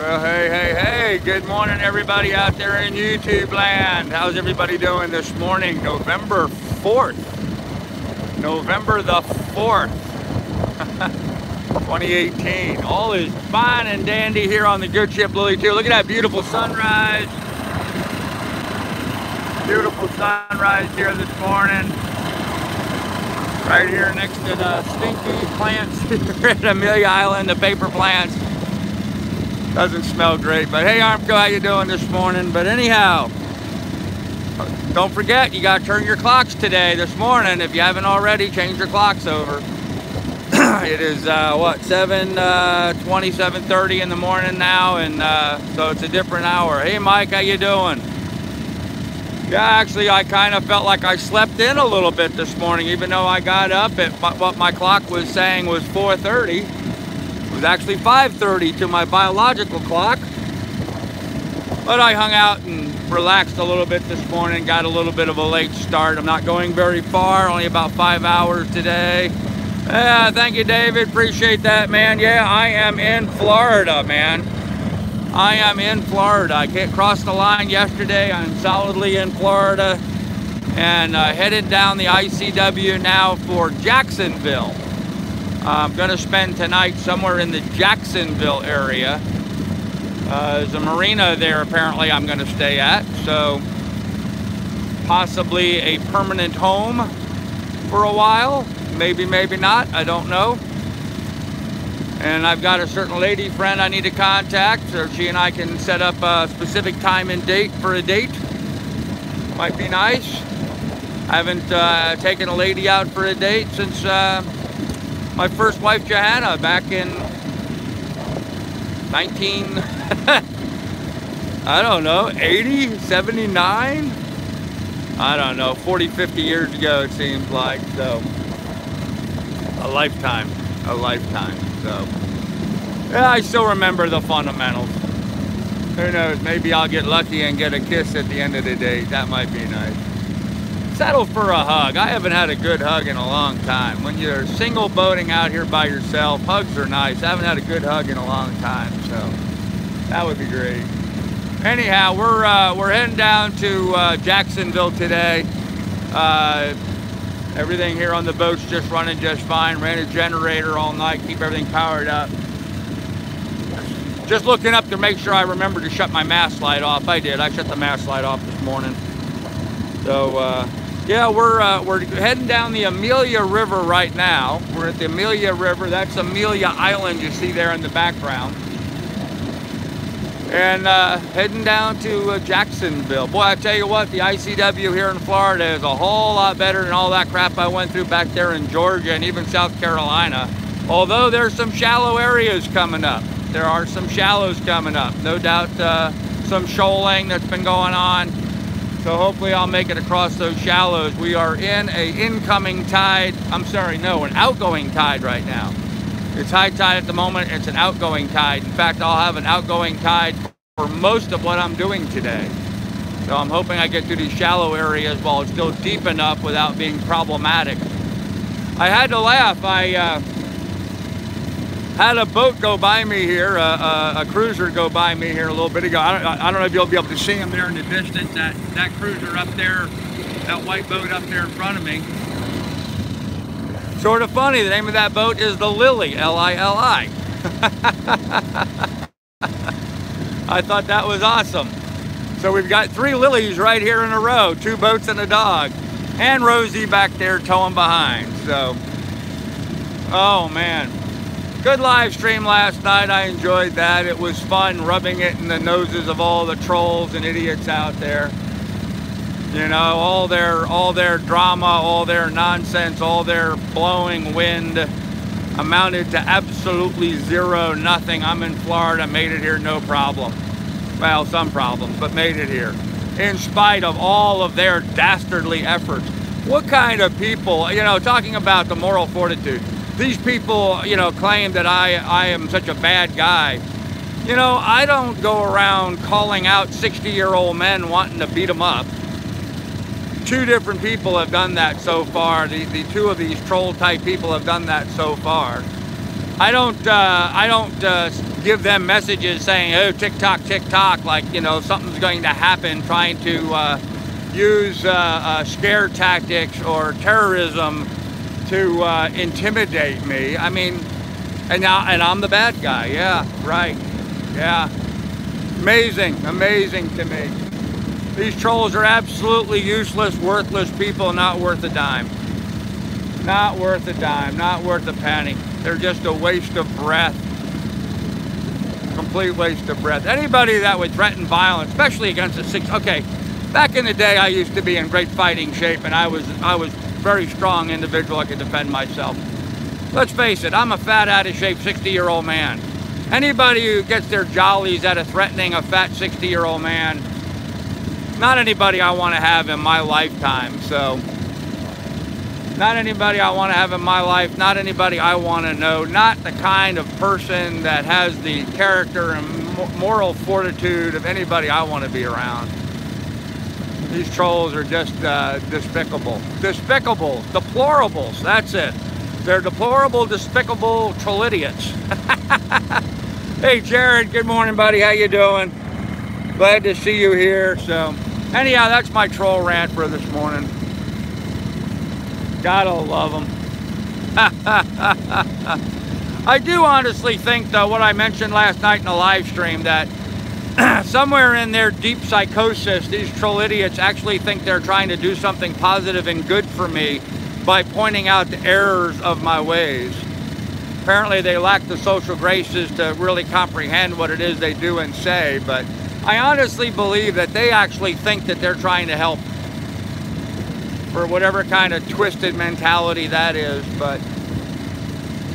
Well, hey, good morning everybody out there in YouTube land. How's everybody doing this morning? November 4th. November the 4th, 2018. All is fine and dandy here on the good ship Lily 2. Look at that beautiful sunrise. Beautiful sunrise here this morning. Right here next to the stinky plants here at Amelia Island, the paper plants. Doesn't smell great, but hey Armco, how you doing this morning? But anyhow, don't forget, you gotta turn your clocks today, this morning. If you haven't already, change your clocks over. It is, what, 7:20, 7:30 in the morning now, and so it's a different hour. Hey Mike, how you doing? Yeah, actually, I kind of felt like I slept in a little bit this morning, even though I got up at what my clock was saying was 4:30. It was actually 5:30 to my biological clock. But I hung out and relaxed a little bit this morning, got a little bit of a late start. I'm not going very far, only about 5 hours today. Yeah, thank you, David. Appreciate that, man. Yeah, I am in Florida, man. I am in Florida. I crossed the line yesterday. I'm solidly in Florida and headed down the ICW now for Jacksonville. I'm going to spend tonight somewhere in the Jacksonville area. There's a marina there apparently I'm going to stay at, so possibly a permanent home for a while. Maybe, maybe not. I don't know. And I've got a certain lady friend I need to contact, so she and I can set up a specific time and date for a date. Might be nice. I haven't taken a lady out for a date since my first wife, Johanna, back in 19, I don't know, 80, 79? I don't know, 40, 50 years ago it seems like, so a lifetime. So, yeah, I still remember the fundamentals. Who knows, maybe I'll get lucky and get a kiss at the end of the day. That might be nice. Settle for a hug. I haven't had a good hug in a long time. When you're single boating out here by yourself, hugs are nice. I haven't had a good hug in a long time, so that would be great. Anyhow, we're heading down to Jacksonville today. Everything here on the boat's just running just fine. Ran a generator all night, keep everything powered up. Just looking up to make sure I remember to shut my mast light off. I did. I shut the mast light off this morning. So yeah, we're heading down the Amelia River right now. We're at the Amelia River. That's Amelia Island you see there in the background. And heading down to Jacksonville. Boy, I tell you what, the ICW here in Florida is a whole lot better than all that crap I went through back there in Georgia and even South Carolina. Although there's some shallow areas coming up. There are some shallows coming up. No doubt some shoaling that's been going on. So hopefully I'll make it across those shallows. We are in an incoming tide. I'm sorry, no, an outgoing tide right now. It's high tide at the moment, it's an outgoing tide. In fact, I'll have an outgoing tide for most of what I'm doing today. So I'm hoping I get through these shallow areas while it's still deep enough without being problematic. I had to laugh. I had a boat go by me here, a cruiser go by me here a little bit ago. I don't know if you'll be able to see him there in the distance, that cruiser up there, that white boat up there in front of me. Sort of funny, the name of that boat is the Lily, L-I-L-I. I thought that was awesome. So we've got 3 Lilies right here in a row, 2 boats and a dog. And Rosie back there towing behind, so. Oh man. Good live stream last night, I enjoyed that. It was fun rubbing it in the noses of all the trolls and idiots out there. You know, all their drama, all their nonsense, all their blowing wind amounted to absolutely zero, nothing. I'm in Florida, made it here no problem. Well, some problems, but made it here. In spite of all of their dastardly efforts. What kind of people, you know, talking about the moral fortitude, these people, you know, claim that I am such a bad guy. You know, I don't go around calling out 60-year-old men wanting to beat them up. 2 different people have done that so far. The 2 of these troll type people have done that so far. I don't give them messages saying, oh, TikTok, TikTok, like, you know, something's going to happen, trying to use scare tactics or terrorism to intimidate me. I mean, and I'm the bad guy. Yeah, right. Yeah. Amazing, amazing to me. These trolls are absolutely useless, worthless people, not worth a dime. Not worth a dime, not worth a penny. They're just a waste of breath. Complete waste of breath. Anybody that would threaten violence, especially against a six, okay, back in the day I used to be in great fighting shape, and I was very strong individual. I could defend myself. Let's face it, I'm a fat, out of shape 60-year-old man. Anybody who gets their jollies out of threatening a fat 60-year-old man, not anybody I want to have in my lifetime. So, not anybody I want to have in my life, not anybody I want to know, not the kind of person that has the character and moral fortitude of anybody I want to be around. These trolls are just despicable. Despicable, deplorables, that's it. They're deplorable, despicable trollidiots. Hey Jared, good morning buddy, how you doing? Glad to see you here. So anyhow, that's my troll rant for this morning. Gotta love them. I do honestly think though, what I mentioned last night in the live stream, that somewhere in their deep psychosis, these troll idiots actually think they're trying to do something positive and good for me by pointing out the errors of my ways. Apparently they lack the social graces to really comprehend what it is they do and say, but I honestly believe that they actually think that they're trying to help, for whatever kind of twisted mentality that is. But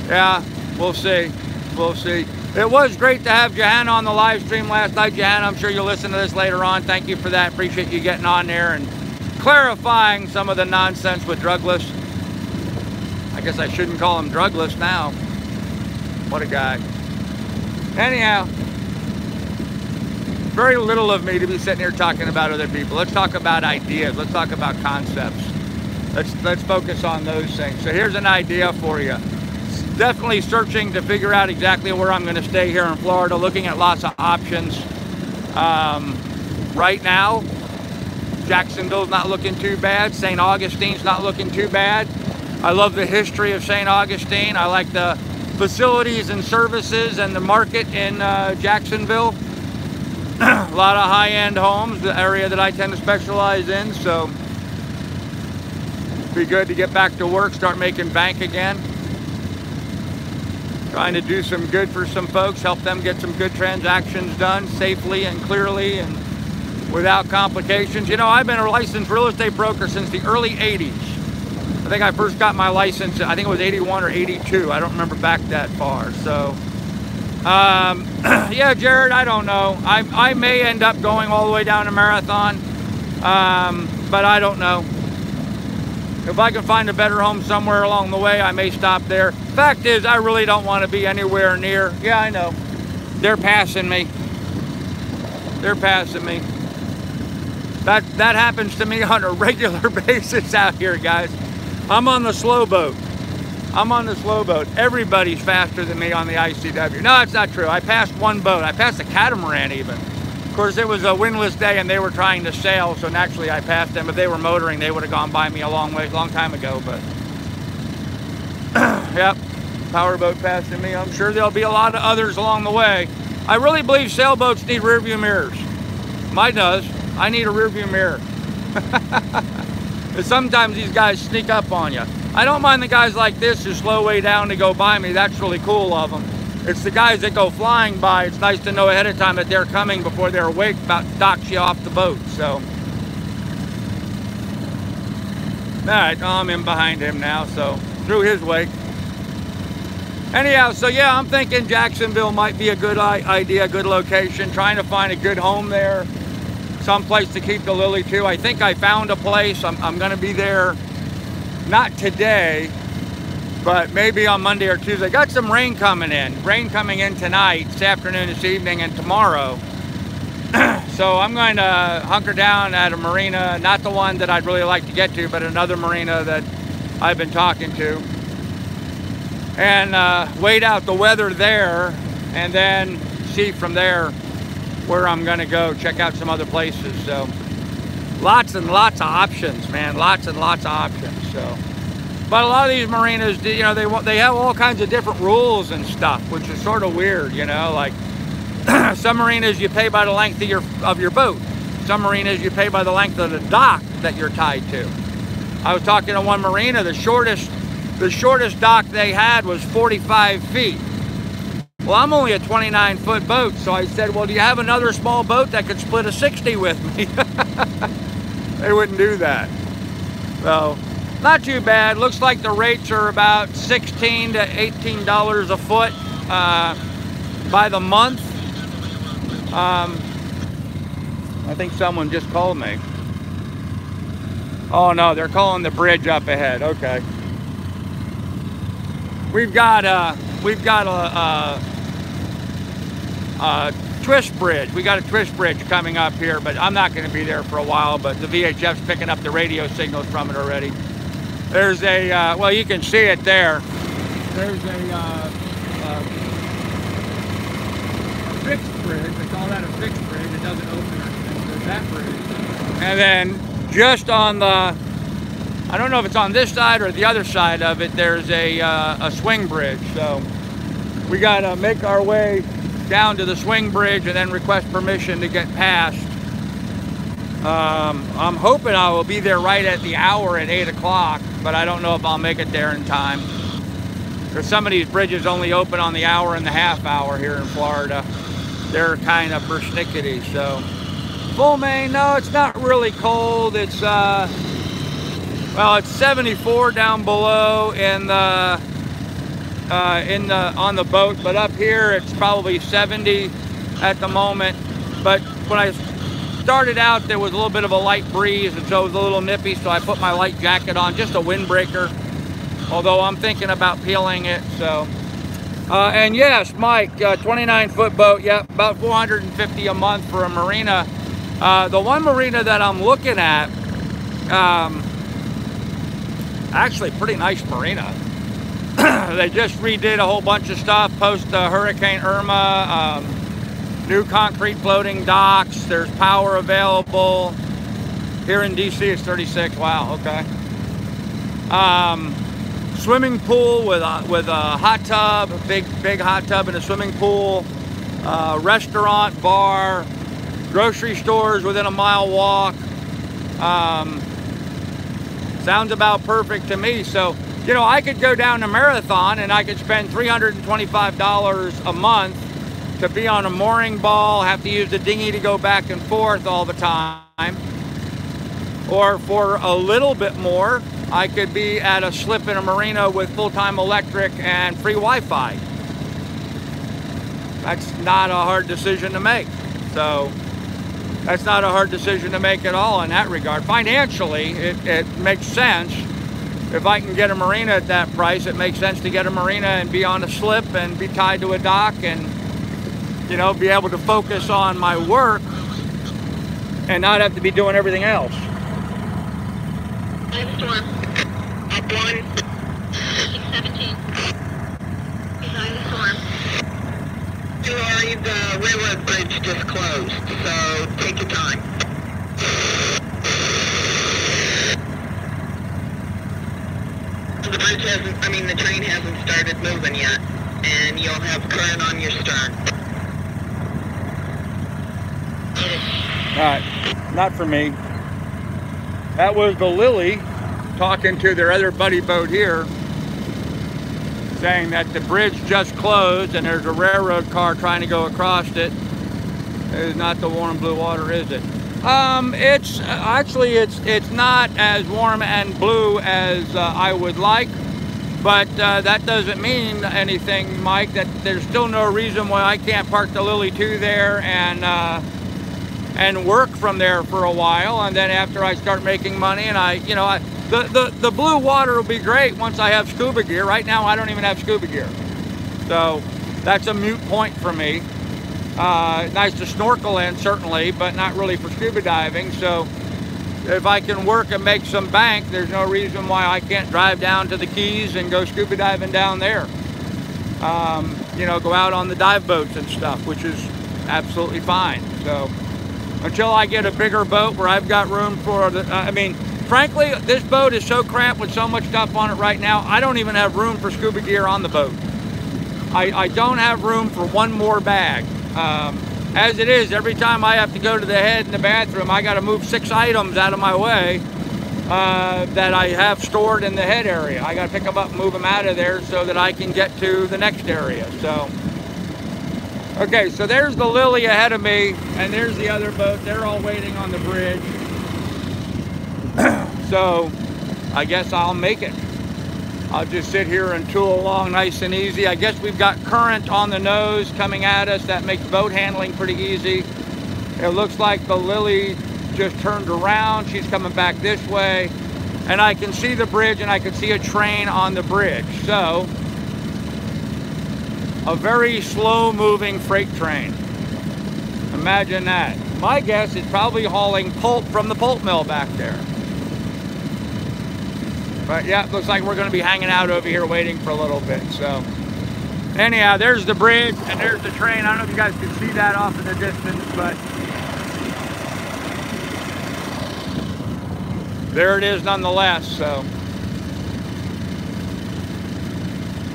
yeah, we'll see. We'll see. It was great to have Johanna on the live stream last night. Johanna, I'm sure you'll listen to this later on. Thank you for that. Appreciate you getting on there and clarifying some of the nonsense with drugless. I guess I shouldn't call him drugless now. What a guy. Anyhow, very little of me to be sitting here talking about other people. Let's talk about ideas. Let's talk about concepts. Let's focus on those things. So here's an idea for you. Definitely searching to figure out exactly where I'm going to stay here in Florida, looking at lots of options. Right now, Jacksonville's not looking too bad. St. Augustine's not looking too bad. I love the history of St. Augustine. I like the facilities and services and the market in Jacksonville. A lot of high-end homes, the area that I tend to specialize in, so be good to get back to work, start making bank again. Trying to do some good for some folks, help them get some good transactions done safely and clearly and without complications. You know, I've been a licensed real estate broker since the early 80s. I think I first got my license, I think it was 81 or 82. I don't remember back that far. So, yeah, Jared, I don't know. I may end up going all the way down to Marathon, but I don't know. If I can find a better home somewhere along the way, I may stop there. Fact is, I really don't want to be anywhere near. Yeah, I know. They're passing me. They're passing me. That happens to me on a regular basis out here, guys. I'm on the slow boat. I'm on the slow boat. Everybody's faster than me on the ICW. No, it's not true. I passed one boat. I passed a catamaran even. Of course, it was a windless day and they were trying to sail, so naturally I passed them. If they were motoring, they would have gone by me a long time ago, but yep, powerboat passing me. I'm sure there'll be a lot of others along the way. I really believe sailboats need rear view mirrors. Mine does. I need a rear view mirror. Sometimes these guys sneak up on you. I don't mind the guys like this who slow way down to go by me. That's really cool of them. It's the guys that go flying by. It's nice to know ahead of time that they're coming before they're awake, about to dock you off the boat. So, all right, I'm in behind him now, so through his wake. Anyhow, so yeah, I'm thinking Jacksonville might be a good idea, a good location. Trying to find a good home there, someplace to keep the Lily too. I think I found a place. I'm going to be there, not today, but maybe on Monday or Tuesday. Got some rain coming in. Rain coming in tonight, this afternoon, this evening, and tomorrow. So I'm going to hunker down at a marina, not the one that I'd really like to get to, but another marina that I've been talking to. and wait out the weather there, and then see from there where I'm gonna go check out some other places. So lots and lots of options, man, lots and lots of options. So, but a lot of these marinas, you know, they have all kinds of different rules and stuff, which is sort of weird, you know. Like some marinas you pay by the length of your boat. Some marinas you pay by the length of the dock that you're tied to. I was talking to one marina, the shortest dock they had was 45 feet. Well, I'm only a 29-foot boat, so I said, well, do you have another small boat that could split a 60 with me? They wouldn't do that. So, not too bad. Looks like the rates are about $16 to $18 a foot by the month. I think someone just called me. Oh no, they're calling the bridge up ahead. Okay. We've got a twist bridge. We got a twist bridge coming up here, but I'm not going to be there for a while. But the VHF's picking up the radio signals from it already. There's a well, you can see it there. There's a fixed bridge. They call that a fixed bridge. It doesn't open or anything. There's that bridge, and then just on the, I don't know if it's on this side or the other side of it, there's a swing bridge. So we got to make our way down to the swing bridge and then request permission to get past. I'm hoping I will be there right at the hour at 8 o'clock, but I don't know if I'll make it there in time. Because some of these bridges only open on the hour and a half hour here in Florida. They're kind of persnickety. So full main, no, it's not really cold. It's well, it's 74 down below in the on the boat, but up here it's probably 70 at the moment. But when I started out, there was a little bit of a light breeze, and so it was a little nippy, so I put my light jacket on, just a windbreaker, although I'm thinking about peeling it. So and yes, Mike, 29-foot boat, yeah, about $450 a month for a marina. The one marina that I'm looking at, actually pretty nice marina. They just redid a whole bunch of stuff post Hurricane Irma. New concrete floating docks. There's power available. Here in DC it's 36. Wow, okay. Swimming pool with a hot tub, a big hot tub and a swimming pool. Restaurant, bar, grocery stores within a mile walk. Sounds about perfect to me. So, you know, I could go down to Marathon and I could spend $325 a month to be on a mooring ball, have to use the dinghy to go back and forth all the time. Or for a little bit more, I could be at a slip in a marina with full-time electric and free Wi-Fi. That's not a hard decision to make. So that's not a hard decision to make at all in that regard. Financially, it makes sense. If I can get a marina at that price, it makes sense to get a marina and be on a slip and be tied to a dock and, you know, be able to focus on my work and not have to be doing everything else. Storm. Up 1. 617. Design the storm. Sorry, the railroad bridge just closed, so take your time. The bridge hasn't, the train hasn't started moving yet, and you'll have current on your stern. Alright, not for me. That was the Lily talking to their other buddy boat here, saying that the bridge just closed and there's a railroad car trying to go across it. It is not the warm blue water, is it? It's actually it's not as warm and blue as I would like, but that doesn't mean anything, Mike. That there's still no reason why I can't park the Lily 2 there and work from there for a while, and then after I start making money, and the blue water will be great once I have scuba gear. Right now I don't even have scuba gear, so that's a moot point for me. Nice to snorkel in, certainly, but not really for scuba diving. So if I can work and make some bank, there's no reason why I can't drive down to the Keys and go scuba diving down there. you know, go out on the dive boats and stuff, which is absolutely fine. So until I get a bigger boat where I've got room for the, I mean, frankly, this boat is so cramped with so much stuff on it right now, I don't even have room for scuba gear on the boat. I don't have room for one more bag. As it is, every time I have to go to the head in the bathroom, I got to move 6 items out of my way that I have stored in the head area. I got to pick them up and move them out of there so that I can get to the next area. So, okay, so there's the Lily ahead of me, and there's the other boat. They're all waiting on the bridge. So, I guess I'll make it. I'll just sit here and tool along nice and easy. I guess we've got current on the nose coming at us. That makes boat handling pretty easy. It looks like the Lily just turned around. She's coming back this way. And I can see the bridge and I can see a train on the bridge. So, a very slow moving freight train. Imagine that. My guess is probably hauling pulp from the pulp mill back there. But yeah, looks like we're going to be hanging out over here waiting for a little bit. So anyhow, there's the bridge and there's the train. I don't know if you guys can see that off in the distance, but there it is nonetheless. So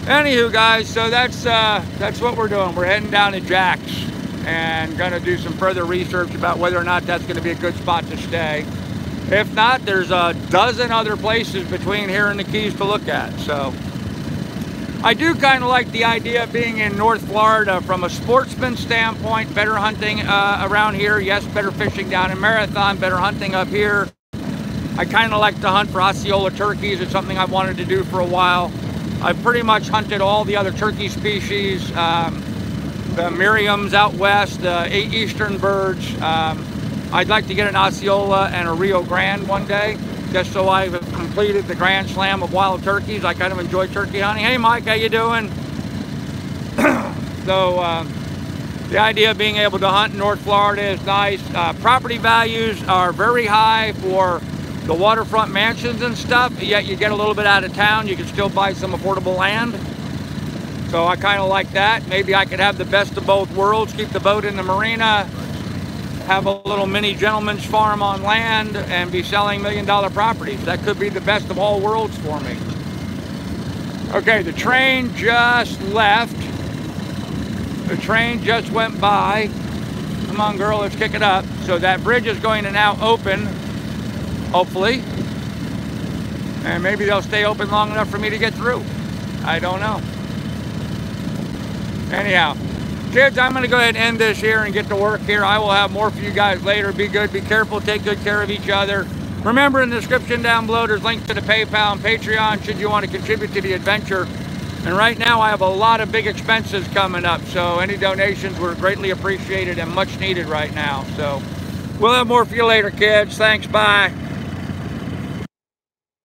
anywho, guys, so that's what we're doing. We're heading down to Jack's and going to do some further research about whether or not that's going to be a good spot to stay. If not, there's a dozen other places between here and the Keys to look at. So I do kind of like the idea of being in North Florida from a sportsman standpoint. Better hunting around here. Yes, better fishing down in Marathon, better hunting up here. I kind of like to hunt for Osceola turkeys. It's something I've wanted to do for a while. I've pretty much hunted all the other turkey species. The Miriams out west, the eastern birds. I'd like to get an Osceola and a Rio Grande one day, just so I've completed the Grand Slam of wild turkeys. I kind of enjoy turkey hunting. Hey Mike, how you doing? So the idea of being able to hunt in North Florida is nice. Property values are very high for the waterfront mansions and stuff, yet you get a little bit out of town, you can still buy some affordable land. So I kind of like that. Maybe I could have the best of both worlds, keep the boat in the marina, have a little mini gentleman's farm on land, and be selling $1 million properties. That could be the best of all worlds for me. Okay, the train just left. The train just went by. Come on, girl, let's kick it up. So that bridge is going to now open, hopefully. And maybe they'll stay open long enough for me to get through. I don't know. Anyhow, kids, I'm going to go ahead and end this here and get to work here. I will have more for you guys later. Be good, be careful, take good care of each other. Remember, in the description down below, there's links to the PayPal and Patreon should you want to contribute to the adventure. And right now, I have a lot of big expenses coming up, so any donations were greatly appreciated and much needed right now. So we'll have more for you later, kids. Thanks, bye.